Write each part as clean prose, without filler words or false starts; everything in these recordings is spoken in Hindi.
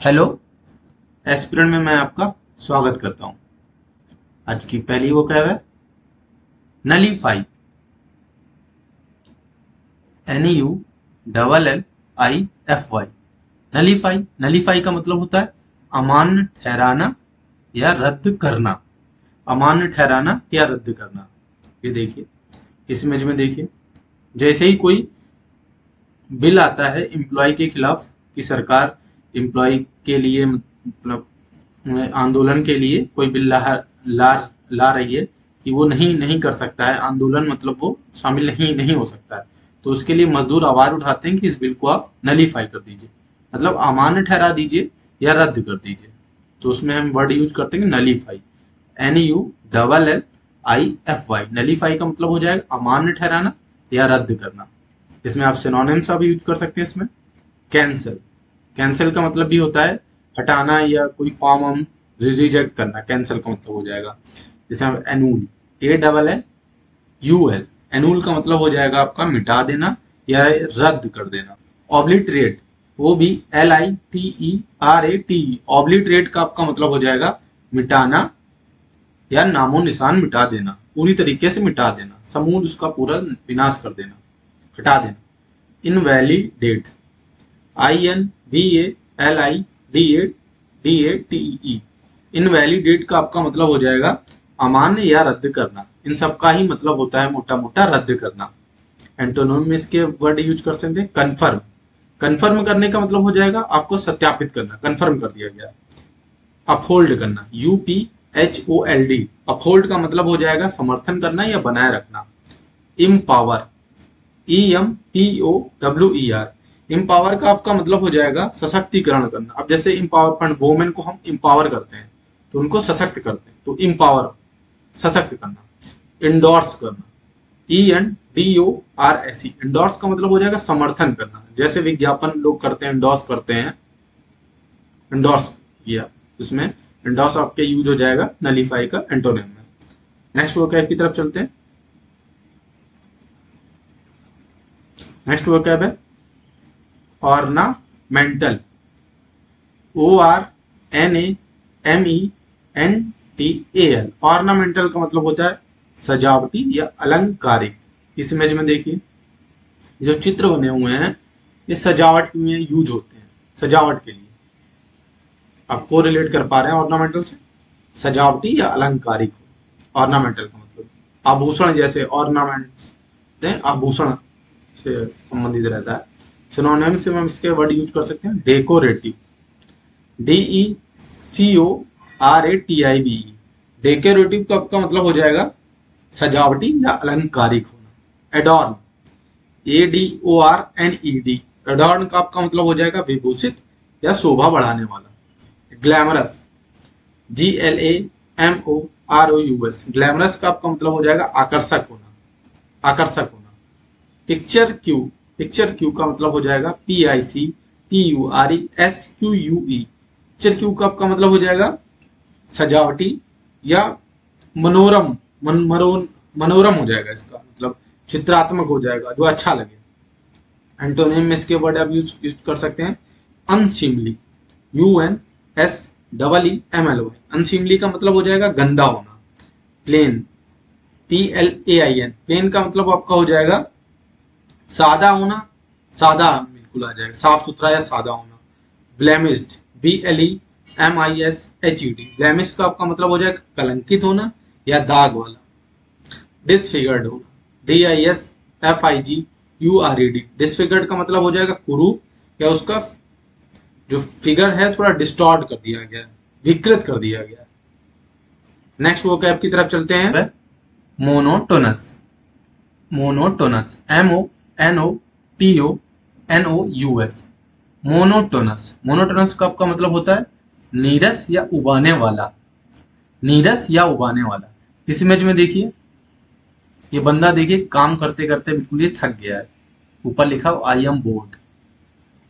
हेलो। एस्पिरेंट में मैं आपका स्वागत करता हूं। आज की पहली वो क्या है? नलीफाई। NULLIFY। नलीफाई नलीफाई का मतलब होता है अमान्य ठहराना या रद्द करना। अमान्य ठहराना या रद्द करना। ये देखिए, इस इमेज में देखिए, जैसे ही कोई बिल आता है एम्प्लॉय के खिलाफ कि सरकार एम्प्लॉय के लिए मतलब आंदोलन के लिए कोई बिल ला ला रही है कि वो नहीं नहीं कर सकता है आंदोलन, मतलब वो शामिल नहीं नहीं हो सकता है, तो उसके लिए मजदूर आवाज उठाते हैं कि इस बिल को आप नलीफाई कर दीजिए, मतलब अमान्य ठहरा दीजिए या रद्द कर दीजिए। तो उसमें हम वर्ड यूज करते हैं नलीफाई। NULLIFY। नलीफाई का मतलब हो जाएगा अमान्य ठहराना या रद्द करना। इसमें आप सिनोनिम्स भी यूज कर सकते हैं। इसमें कैंसिल। कैंसिल का मतलब भी होता है हटाना या कोई फॉर्म हम रिजेक्ट करना, कैंसिल का मतलब हो जाएगा। जैसे हम एनूल, ANNUL। एनूल का मतलब हो जाएगा आपका मिटा देना या रद्द कर देना। ऑब्लिटरेट, वो भी LITERATE। ऑब्लिटरेट का आपका मतलब हो जाएगा मिटाना या नामो निशान मिटा देना, पूरी तरीके से मिटा देना, समूल उसका पूरा विनाश कर देना, हटा देना। Invalidate, INVALIDATE। इनवैलिडेट का आपका मतलब हो जाएगा अमान्य या रद्द करना। इन सब का ही मतलब होता है मोटा मोटा रद्द करना। एंटोनिम में इसके वर्ड यूज कर सकते हैं कन्फर्म। कन्फर्म करने का मतलब हो जाएगा आपको सत्यापित करना, कन्फर्म कर दिया गया। अपहोल्ड करना, UPHOLD। अपहोल्ड का मतलब हो जाएगा समर्थन करना या बनाए रखना। Empower, EMPOWER। इम्पावर का आपका मतलब हो जाएगा सशक्तिकरण करना। अब जैसे इम्पावरमेंट, वोमेन को हम इम्पावर करते हैं तो उनको सशक्त करते हैं, तो इम्पावर सशक्त करना। इंडोर्स करना, ENDORSE। इंडोर्स का मतलब हो जाएगा समर्थन करना, जैसे विज्ञापन लोग करते हैं, इंडोर्स करते हैं, इंडोर्स किया, उसमें इंडोर्स आपके यूज हो जाएगा नलीफाई का एंटोनिम में। नेक्स्ट वोकैब की तरफ चलते हैं। नेक्स्ट वोकैब है ऑर्नामेंटल। ORNAMENTAL। ऑर्नामेंटल का मतलब होता है सजावटी या अलंकारिक। इस इमेज में देखिए, जो चित्र बने हुए हैं ये सजावट में यूज होते हैं, सजावट के लिए। आप को रिलेट कर पा रहे हैं ऑर्नामेंटल से? सजावटी या अलंकारिक। ऑर्नामेंटल का मतलब आभूषण, जैसे ऑर्नामेंट्स आभूषण से संबंधित रहता है। सिनोनिम से हम इसके वर्ड यूज कर सकते हैं डेकोरेटिव, DECORATIVE। डेकोरेटिव का आपका मतलब हो जाएगा सजावटी या अलंकारिक होना। एडॉर्न, ADORNED। एडॉर्न का आपका मतलब हो जाएगा विभूषित या शोभा बढ़ाने वाला। Glamorous, GLAMOROUS। ग्लैमरस का आपका मतलब हो जाएगा आकर्षक होना, आकर्षक होना। पिक्चर क्यू, पिक्चर क्यू का मतलब हो जाएगा PICTURESQUE। पिक्चर क्यू का आपका मतलब हो जाएगा सजावटी या मनोरम, मनोरम हो जाएगा, इसका मतलब चित्रात्मक हो जाएगा, जो अच्छा लगे। एंटोनिम में इसके वर्ड आप यूज कर सकते हैं अनसीमली, UNSEEMLY। अनसीमली का मतलब हो जाएगा गंदा होना। Plane, PLAIN। प्लेन का मतलब आपका हो जाएगा सादा होना, सादा बिल्कुल आ जाएगा, साफ सुथरा या सादा होना। Blemished, BLEMISHED। ब्लेमिश का आपका मतलब हो जाएगा कलंकित होना या दाग वाला। डिसफिगर्ड होना, DISFIGURED। डिसफिगर्ड का मतलब हो जाएगा कुरूप या उसका जो फिगर है थोड़ा डिस्टॉर्ट कर दिया गया, विकृत कर दिया गया। नेक्स्ट वोकैब की तरफ चलते हैं। Monotonous, monotonous, MONOTONOUS। Monotonous, monotonous का आपका मतलब होता है नीरस या उबाने वाला, नीरस या उबाने वाला। इस इमेज में देखिए, ये बंदा देखिए काम करते करते बिल्कुल ये थक गया है। ऊपर लिखा हो I am board,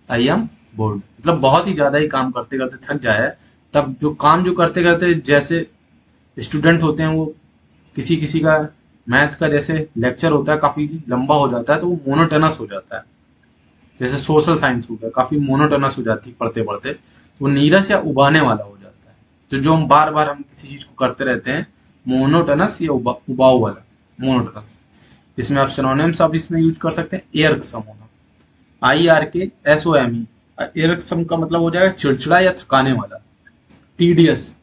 I am board मतलब बहुत ही ज्यादा ही काम करते करते थक जाए। तब जो काम जो करते करते, जैसे स्टूडेंट होते हैं वो किसी किसी का मैथ का जैसे लेक्चर होता है काफी लंबा हो जाता है तो वो मोनोटोनस हो जाता है। जैसे सोशल साइंस हो गया, काफी मोनोटोनस हो जाती है पढ़ते पढ़ते। वो नीरस या उबाने वाला हो जाता है। तो जो हम बार बार हम किसी चीज को करते रहते हैं, मोनोटनस या उबाऊ वाला, मोनोटनस। इसमें आप सिनोनिम्स आप इसमें यूज कर सकते हैं, एयरक्सम होना, IRKSOME, एयरक्सम का मतलब हो जाएगा चिड़चिड़ा या थकाने वाला। टीडियस,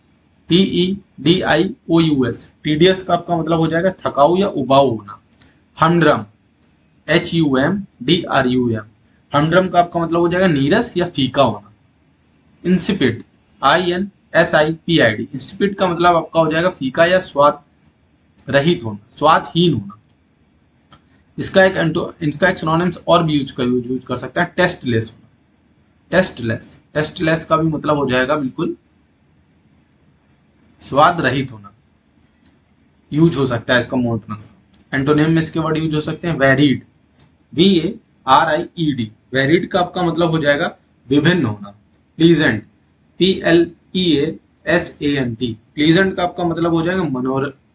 TEDIOUS, टीडियस का आपका मतलब हो जाएगा थकाऊ या उबाऊ होना। हंड्रम, HUMDRUM, हंड्रम का आपका मतलब हो जाएगा नीरस या फीका होना। इंसिपिड, INSIPID, इंसिपिड का मतलब आपका हो जाएगा फीका या स्वाद रहित होना, स्वादहीन होना। इसका एक सिनोनिम्स और भी यूज कर सकते हैं, टेस्टलेस होना, टेस्टलेस, टेस्टलेस का भी मतलब हो जाएगा बिल्कुल स्वाद रहित होना, यूज हो सकता है इसका मोनोटोनस का। एंटोनिम में इसके वर्ड यूज हो सकते हैं, वेरीड, VARIED, वेरीड का आपका मतलब हो जाएगा विभिन्न होना। प्लीजेंट, PLEASANT, प्लीजेंट का आपका मतलब हो जाएगा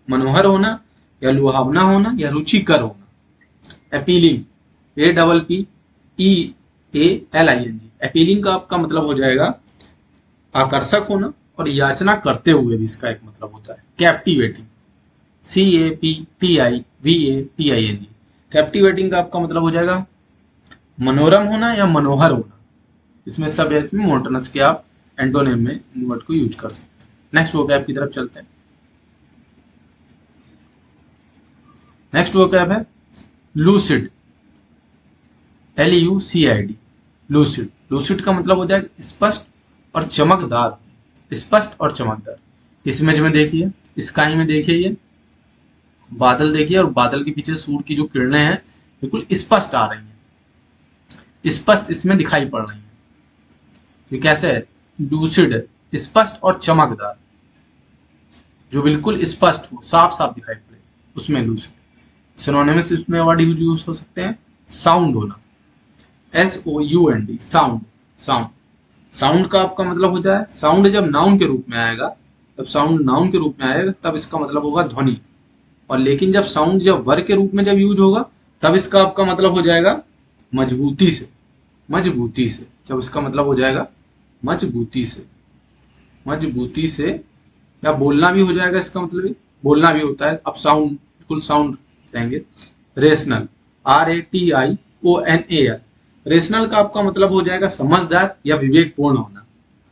मनोहर होना या लुभावना होना या रुचिकर होना। अपीलिंग, APPEALING, अपीलिंग का आपका मतलब हो जाएगा आकर्षक होना और याचना करते हुए भी इसका एक मतलब होता है। कैप्टिवेटिंग, CAPTIVATING, कैप्टिवेटिंग का आपका मतलब हो जाएगा मनोरम होना या मनोहर होना। इसमें सब इसमें मोनोटोनस के आप एंटोनिम में इन वर्ड को यूज कर सकते हैं। नेक्स्ट वोकैब की तरफ चलते हैं। नेक्स्ट वोकैब है लूसिड, LUCID, लूसिड। लूसिड का मतलब हो जाएगा स्पष्ट और चमकदार, स्पष्ट और चमकदार। इस इमेज में देखिए, स्काई में देखिए, ये बादल देखिए और बादल के पीछे सूर्य की जो किरणें हैं बिल्कुल स्पष्ट आ रही हैं, स्पष्ट इसमें दिखाई पड़ रही हैं। ये कैसे है? लूसिड है, स्पष्ट और चमकदार, जो बिल्कुल स्पष्ट हो, साफ साफ दिखाई पड़े, उसमें लूसिड। सिनोनिम्स इसमें वर्ड यूज हो सकते हैं, साउंड होना, SOUND, साउंड, साउंड। साउंड का आपका मतलब होता है, साउंड जब नाउन के रूप में आएगा, जब साउंड नाउन के रूप में आएगा तब इसका मतलब होगा ध्वनि, और लेकिन जब साउंड जब वर्ग के रूप में जब यूज होगा तब इसका आपका मतलब हो जाएगा मजबूती से, मजबूती से, जब इसका मतलब हो जाएगा मजबूती से, मजबूती से, या बोलना भी हो जाएगा, इसका मतलब बोलना भी होता है। अब साउंड बिल्कुल साउंड रहेंगे। रेशनल, RATIONAL, रेशनल का आपका मतलब हो जाएगा समझदार या विवेकपूर्ण होना,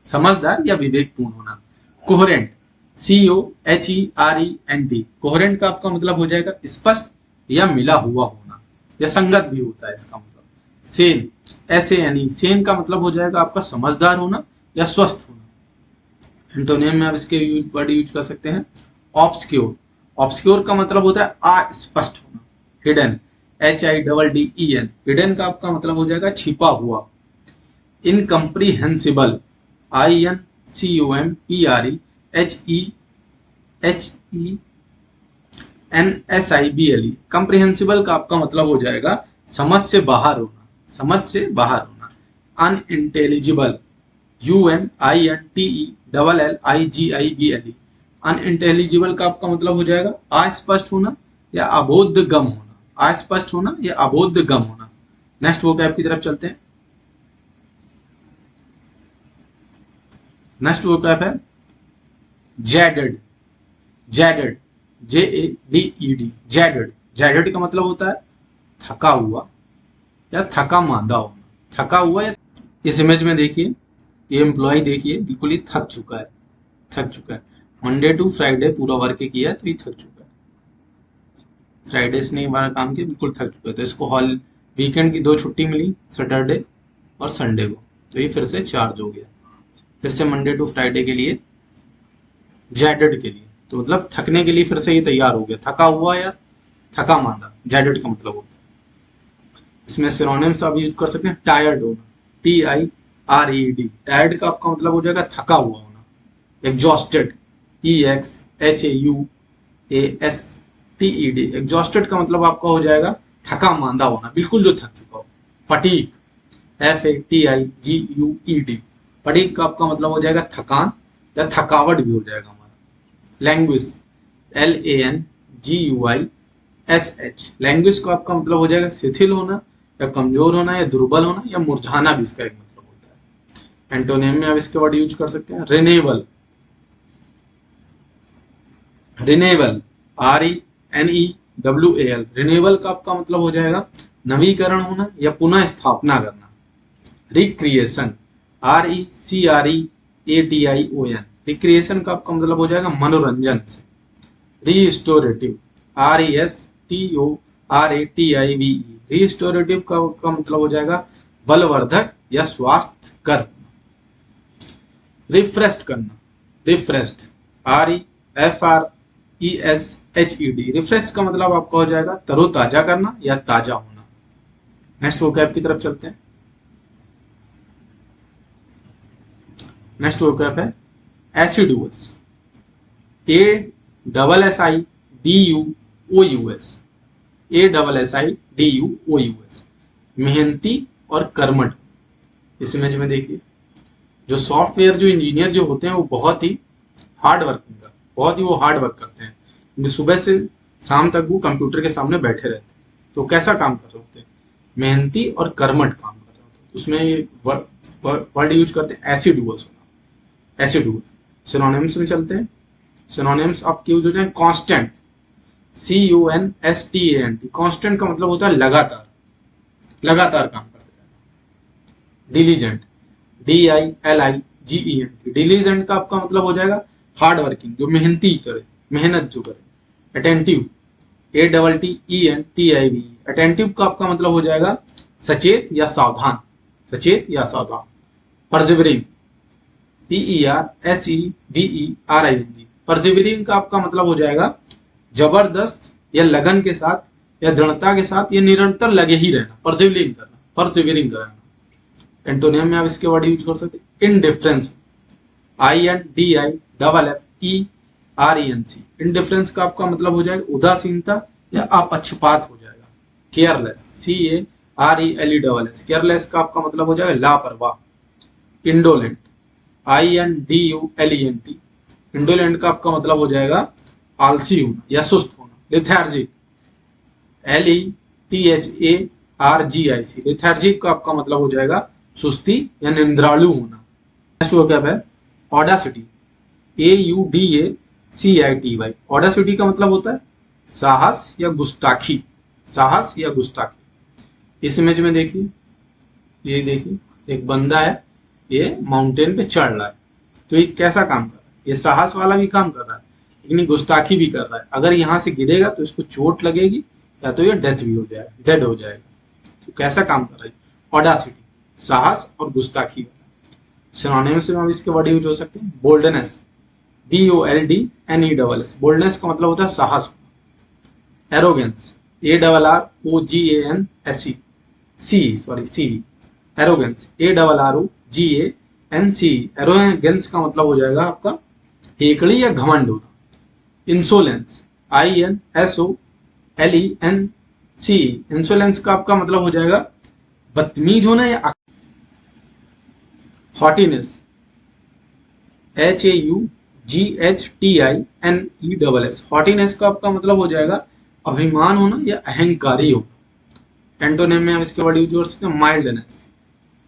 समझदार या विवेकपूर्ण होना। कोहेरेंट, COHERENT, कोहेरेंट का आपका मतलब हो जाएगा स्पष्ट या मिला हुआ होना, या संगत भी होता है इसका मतलब। सेन, SANE, सेन का मतलब हो जाएगा आपका समझदार होना या स्वस्थ होना। एंटोनियम में आप इसके वर्ड यूज कर सकते हैं, ऑब्सक्योर, ऑब्सक्योर का मतलब होता है अस्पष्ट होना। हिडन, HIDDEN, हिडन का आपका मतलब हो जाएगा छिपा हुआ। इनकम्प्रीहेंसिबल, INCOMPREHENSIBLE, कंप्रीहेंसिबल का आपका मतलब हो जाएगा समझ से बाहर होना, समझ से बाहर होना। अनइंटेलिजिबल, UNINTELLIGIBLE, अनइंटेलिजिबल का आपका मतलब हो जाएगा अस्पष्ट होना या अबोधगम होना, अस्पष्ट होना या अबोधगम होना। नेक्स्ट वोकैब की तरफ चलते हैं। नेक्स्ट वोकैब है जैडेड, जैडेड, JADED, जैडेड। जैडेड का मतलब होता है थका हुआ या थका मांदा होना, थका हुआ या। इस इमेज में देखिए, ये एम्प्लॉय देखिए बिल्कुल ही थक चुका है, थक चुका है। मंडे टू फ्राइडे पूरा वर्क किया है तो ये थक चुका है, फ्राइडे से नहीं हमारा काम किया, बिल्कुल थक चुका है। तो इसको हॉल वीकेंड की 2 छुट्टी मिली, सैटरडे और संडे को, तो ये फिर से चार्ज हो गया, फिर से मंडे टू फ्राइडे के लिए, जैडेड के लिए, तो मतलब थकने के लिए फिर से ये तैयार हो गया, थका हुआ या थका मांदा, जैडेड का मतलब होता है। इसमें सिनोनिम्स आप यूज कर सकते हैं, टायर्ड होना, TIRED, टायर्ड का आपका मतलब हो जाएगा थका हुआ होना। एग्जॉस्टेड, EXHAUSTED, एग्जॉस्टेड का मतलब आपका हो जाएगा थका मांदा होना, बिल्कुल जो थक चुका हो। फटीग, FATIGUED, फटीग का आपका मतलब हो जाएगा थकान या थकावट भी हो जाएगा हमारा। लैंग्वेज, LANGUISH, लैंग्वेज का आपका मतलब हो जाएगा शिथिल होना या कमजोर होना या दुर्बल होना या मुरझाना भी इसका एक मतलब होता है। एंटोनिम में आप इसके वर्ड यूज कर सकते हैं रिन्यूएबल, रिन्यूएबल RENEWAL, रिन्यूएबल का आपका मतलब हो जाएगा नवीकरण होना या पुनः स्थापना करना। रिक्रिएशन RECREATION, रिक्रिएशन का आपका मतलब हो जाएगा मनोरंजन से। रिस्टोरेटिव RESTORATIVE, रिस्टोरेटिव का मतलब हो जाएगा बलवर्धक या स्वास्थ्य कर। रिफ्रेश करना, रिफ्रेश्ड REFRESHED, रिफ्रेश का मतलब आपका हो जाएगा तरोताजा करना या ताजा होना। नेक्स्ट वोकैब की तरफ चलते हैं। नेक्स्ट वोकैब है एसिडुअस, ASSIDUOUS, ASSIDUOUS, मेहनती और कर्मठ। इस इमेज में देखिए जो सॉफ्टवेयर जो इंजीनियर जो होते हैं वो बहुत ही हार्ड वर्क करते हैं, क्योंकि सुबह से शाम तक वो कंप्यूटर के सामने बैठे रहते हैं। तो कैसा काम कर रहे होते हैं, मेहनती और कर्मठ काम कर रहे होते हैं। उसमें ये वर्ड यूज करते हैं एसिडुअस होना, एसिडुअस। सिनोनिम्स में चलते हैं। सिनोनिम्स आपके यूज होते हैं कांस्टेंट, CONSTANT, कांस्टेंट का मतलब होता है लगातार, लगातार काम करते रहना। डिलीजेंट DILIGENT, डिलीजेंट का आपका मतलब हो जाएगा हार्ड वर्किंग, जो मेहनती करे, मेहनत जो करे। अटेंटिव ATTENTIVE, अटेंटिव का आपका मतलब हो जाएगा सचेत या सावधान, सचेत या सावधान। परसिवरिंग PERSEVERING, परसिवरिंग का आपका मतलब हो जाएगा जबरदस्त या लगन के साथ या दृढ़ता के साथ या निरंतर लगे ही रहना, परसिवरिंग करना, परसिवरिंग करना। एंटोनियम में आप इसके वर्ड यूज कर सकते हैं इनडिफरेंस, INDIFFERENC, इनडिफरेंस का आपका मतलब हो जाएगा उदासीनता या अपक्षपात हो जाएगा। केयरलेस CARELESS, केयरलेस का आपका मतलब हो जाएगा लापरवाह। इंडोलेंट INDULENT, इंडोलेंट का आपका मतलब हो जाएगा आलसी होना या सुस्त होना। लेथार्जिक LETHARGIC, लेथार्जिक का आपका मतलब हो जाएगा सुस्ती या निंद्रालु होना। नेक्स्ट वोकैब है ऑडासिटी, AUDACITY, ऑडासिटी का मतलब होता है साहस या गुस्ताखी, साहस या गुस्ताखी। इस इमेज में देखिए, ये देखिए एक बंदा है, ये माउंटेन पे चढ़ रहा है। तो ये कैसा काम कर रहा है, ये साहस वाला भी काम कर रहा है लेकिन गुस्ताखी भी कर रहा है। अगर यहाँ से गिरेगा तो इसको चोट लगेगी या तो ये डेथ भी हो जाएगा, डेड हो जाएगा। तो कैसा काम कर रहा है, ऑडासिटी, साहस और गुस्ताखी। सिनोनिम्स में हम इसके वर्ड यूज हो सकते हैं बोल्डनेस, BOLDNESS, बोल्डनेस का मतलब होता है साहस। Arrogance ARROGANCE, arrogance ARROGANCE, arrogance का मतलब हो जाएगा आपका हेकड़ी या घमंड होना। इंसोलेंस INSOLENCE, इंसोलेंस का आपका मतलब हो जाएगा बदतमीज होना या। हॉटीनेस HAUGHTINESS, हॉटीनेस का आपका मतलब हो जाएगा अभिमान होना या अहंकारी होना। एंटोनिम में हम इसके वर्ड यूज कर सकते हैं माइल्डनेस,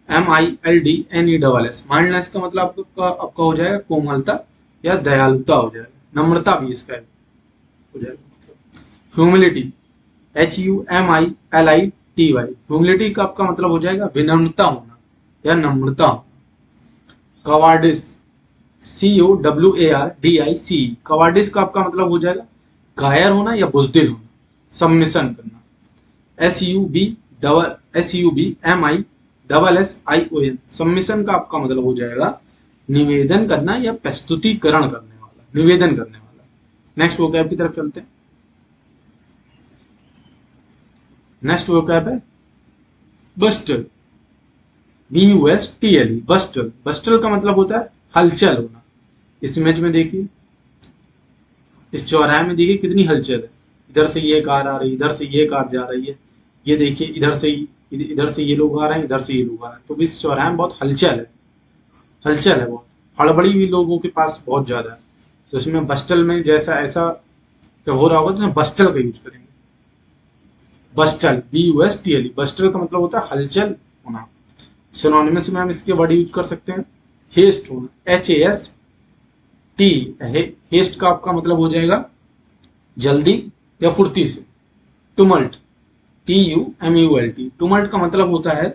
MILDNESS, माइल्डनेस का मतलब आपका हो जाएगा कोमलता या दयालुता हो जाएगा, नम्रता भी इसका हो जाएगा। ह्यूमिलिटी HUMILITY, ह्यूमिलिटी का आपका मतलब हो जाएगा विनम्रता होना या नम्रता होना। कवार्डिस COWARDICE, कवार्डिस का आपका मतलब हो जाएगा कायर होना या बुजदिल होना, सबमिशन करना। SUBMISSION, सबमिशन का आपका मतलब हो जाएगा निवेदन करना या प्रस्तुतिकरण करने वाला, निवेदन करने वाला। नेक्स्ट वोकैब की तरफ चलते हैं। नेक्स्ट वोकैब है बस्टल, BUSTLE, बस्टल, बस्टल का मतलब होता है हलचल होना। इस इमेज में देखिए, इस चौराहे में देखिए कितनी हलचल है, इधर से ये कार आ रही है, इधर से ये कार जा रही है, ये देखिए इधर से ये लोग आ रहे हैं, इधर से ये लोग आ रहे हैं। तो इस चौराहे में बहुत हलचल है, हलचल है बहुत, हड़बड़ी भी लोगों के पास बहुत ज्यादा है। तो इसमें बस्टल में जैसा ऐसा जब हो रहा होगा तो बस्टल का यूज करेंगे। बस्टल BUSTLE, बस्टल का मतलब होता है हलचल होना। सिनोनिमस में हम इसके वर्ड यूज कर सकते हैं हेस्ट होना, HAST। हेस्ट का आपका मतलब हो जाएगा जल्दी या फुर्ती से। टुमल्ट, TUMULT, टुमल्ट का मतलब होता है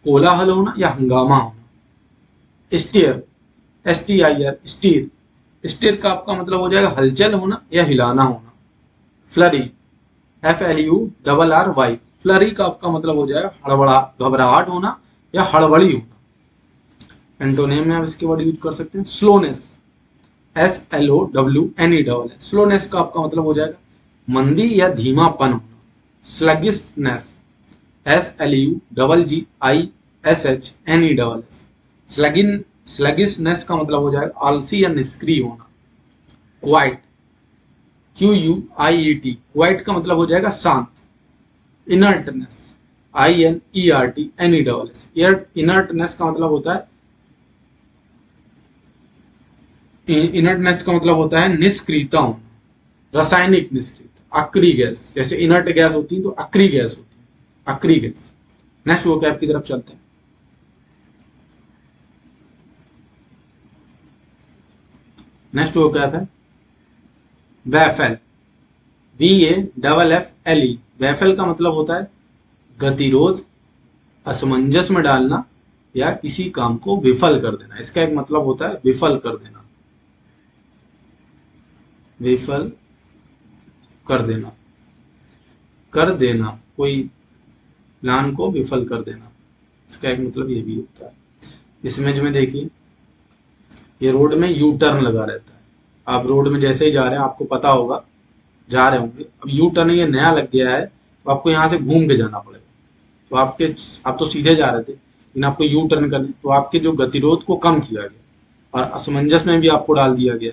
कोलाहल होना या हंगामा होना। स्टेयर, STIR, स्टीर, स्टेयर का आपका मतलब हो जाएगा हलचल होना या हिलाना होना। फ्लरी, FLURRY, फ्लरी का आपका मतलब हो जाएगा हड़बड़ा, घबराहट होना या हड़बड़ी होना। एंटोनिम में आप इसके वर्ड यूज कर सकते हैं। स्लोनेस, SLOWNE, स्लोनेस का आपका मतलब हो जाएगा मंदी या धीमापन होना। स्लगिशनेस, SLUGGISHNESS, स्लगिशनेस का मतलब हो जाएगा आलसी या निष्क्रिय होना। क्वाइट, QUIET, क्वाइट का मतलब हो जाएगा शांत। इनर्टनेस, INERTNESS, इनर्टनेस का मतलब होता है इनर्टनेस का मतलब होता है निष्क्रियता होना, रासायनिक निष्क्रियता। अक्री गैस, जैसे इनर्ट गैस होती है तो अक्री गैस होती है, अक्री गैस। नेक्स्ट वोकैब की तरफ चलते हैं। नेक्स्ट वोकैब है बैफल, BAFFLE। बैफल का मतलब होता है गतिरोध, असमंजस में डालना या किसी काम को विफल कर देना। इसका एक मतलब होता है विफल कर देना, विफल कर देना, कर देना, कोई प्लान को विफल कर देना, इसका एक मतलब ये भी होता है। इस इमेज में देखिए, ये रोड में यू टर्न लगा रहता है। आप रोड में जैसे ही जा रहे हैं, आपको पता होगा, जा रहे होंगे, अब यू टर्न ये नया लग गया है तो आपको यहाँ से घूम के जाना पड़ेगा। तो आप तो सीधे जा रहे थे, लेकिन आपको यू टर्न करने, तो आपके जो गतिरोध को कम किया गया और असमंजस में भी आपको डाल दिया गया।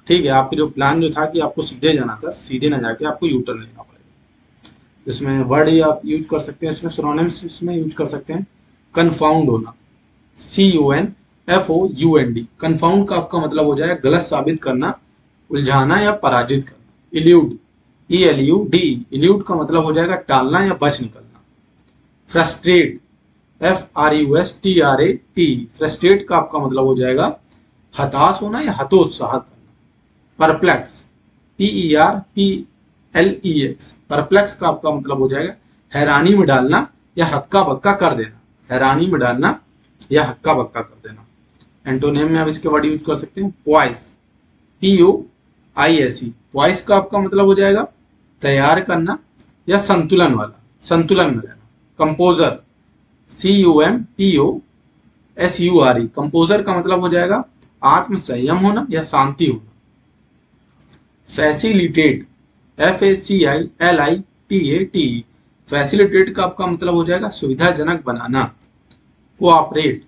ठीक है, आपके जो प्लान जो था कि आपको सीधे जाना था, सीधे ना जाके आपको यू टर्न लेना पड़ेगा। इसमें वर्ड ही आप यूज कर सकते हैं, इसमें सिनोनिम्स इसमें यूज कर सकते हैं। कन्फाउंड होना, CONFOUND, कन्फाउंड का आपका मतलब हो जाएगा गलत साबित करना, उलझाना या पराजित करना। इल्यूड, ELUDE, इल्यूड का मतलब हो जाएगा टालना या बच निकलना। फ्रस्ट्रेट, FRUSTRAT, फ्रस्ट्रेट का आपका मतलब हो जाएगा हताश होना या हतोत्साहित करना। परप्लेक्स, PERPLEX, परप्लेक्स का आपका मतलब हो जाएगा हैरानी में डालना या हक्का बक्का कर देना, हैरानी में डालना या हक्का बक्का कर देना। एंटोनिम में आप इसके वर्ड यूज कर सकते हैं। पॉइस, POISE, पॉइस का आपका मतलब हो जाएगा तैयार करना या संतुलन वाला, संतुलन में रहना। कंपोजर, COMPOSURE, कंपोजर का मतलब हो जाएगा आत्म संयम होना या शांति होना। फैसिलिटेट, FACILITATE, फैसिलिटेट का आपका मतलब हो जाएगा सुविधाजनक बनाना। कोऑपरेट,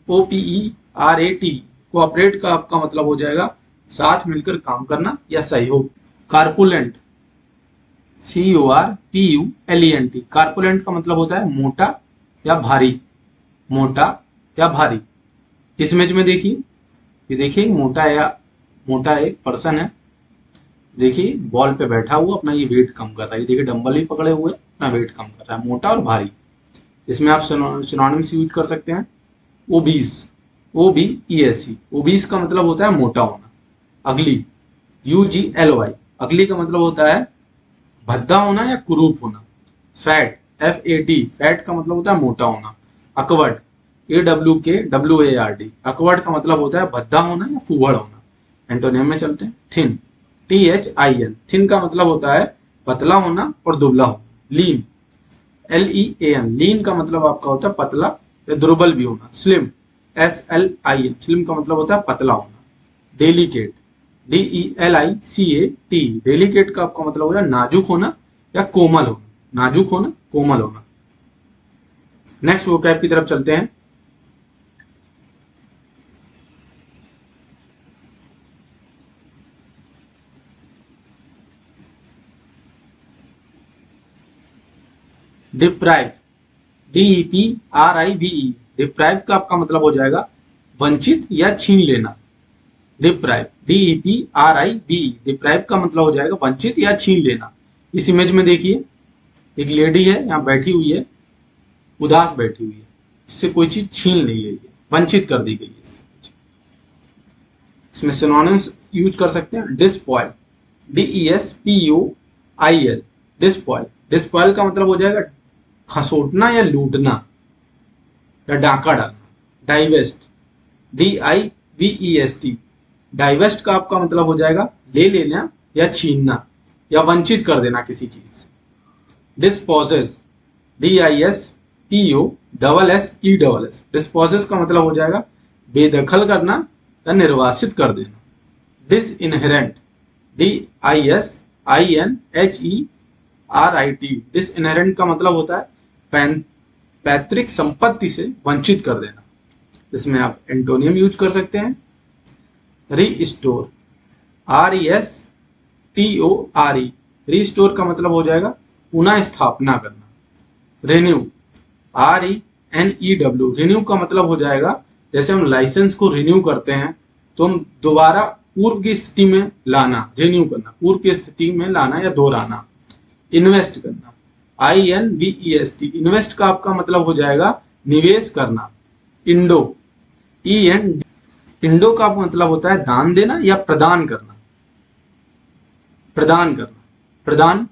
COOPERAT, कोऑपरेट का आपका मतलब हो जाएगा साथ मिलकर काम करना या सहयोग। कार्पुलेंट, CORPULENT, कार्पुलेंट का मतलब होता है मोटा या भारी, मोटा या भारी। इस इमेज में देखिए, ये देखिए मोटा एक पर्सन है, देखिए बॉल पे बैठा हुआ अपना ये वेट कम कर रहा है, देखिए डंबल भी पकड़े हुए अपना वेट कम कर रहा है, मोटा और भारी। इसमें आप सिनोनिम्स यूज कर सकते हैं। ओबीस, OBESE, ओबीस का मतलब होता है मोटा होना। अगली, UGLY, अगली का मतलब होता है भद्दा होना या कुरूप होना। फैट, FAT, फैट का मतलब होता है मोटा होना। अकवर्ड, AWKWARD, अकवर्ड का मतलब होता है भद्दा होना या फूहड़ होना। एंटोनिम में चलते हैं। थिन, THIN, थिन का मतलब होता है पतला होना और दुबला होना। लीन, LEAN, लीन का मतलब आपका होता है पतला या दुर्बल भी होना। स्लिम, SLIM, स्लिम का मतलब होता है पतला होना। डेलिकेट, DELICAT, डेलिकेट का आपका मतलब होता है नाजुक होना या कोमल होना, नाजुक होना, कोमल होना। नेक्स्ट वोकैब की तरफ चलते हैं। डिप्राइव, DEPRIVE, डिप्राइव का आपका मतलब हो जाएगा वंचित या छीन लेना। डिप्राइव, DEPRIVE, डिप्राइव का मतलब हो जाएगा वंचित या छीन लेना। इस इमेज में देखिए, एक लेडी है यहाँ बैठी हुई है, उदास बैठी हुई है, इससे कोई चीज छीन ली गई है, वंचित कर दी गई है इससे। इसमें सिनोनिम्स यूज कर सकते हैं, डिस्पॉइल, DESPOIL, डिस्पॉइल। डिस्पॉइल का मतलब हो जाएगा खसोटना या लूटना या डाका डालना। डाइवेस्ट, DIVEST, डाइवेस्ट का आपका मतलब हो जाएगा ले लेना या छीनना या वंचित कर देना किसी चीज से। डिस्पोजेस, DISPOSSESS, डिस्पोजेस का मतलब हो जाएगा बेदखल करना या निर्वासित कर देना। डिसइनहेरेंट, DISINHERIT, डिसइनहेरेंट का मतलब होता है पैतृक संपत्ति से वंचित कर देना। इसमें आप एंटोनियम यूज कर सकते हैं, रीस्टोर, RESTORE, रीस्टोर का मतलब हो जाएगा पुनः स्थापना करना। रिन्यू, RENEW, रिन्यू का मतलब हो जाएगा जैसे हम लाइसेंस को रिन्यू करते हैं तो हम दोबारा पूर्व की स्थिति में लाना, रिन्यू करना, पूर्व की स्थिति में लाना या दोहराना। इन्वेस्ट करना, INVEST, इन्वेस्ट का आपका मतलब हो जाएगा निवेश करना। इंडो, इंडो का मतलब होता है दान देना या प्रदान करना। प्रदान करना, प्रदान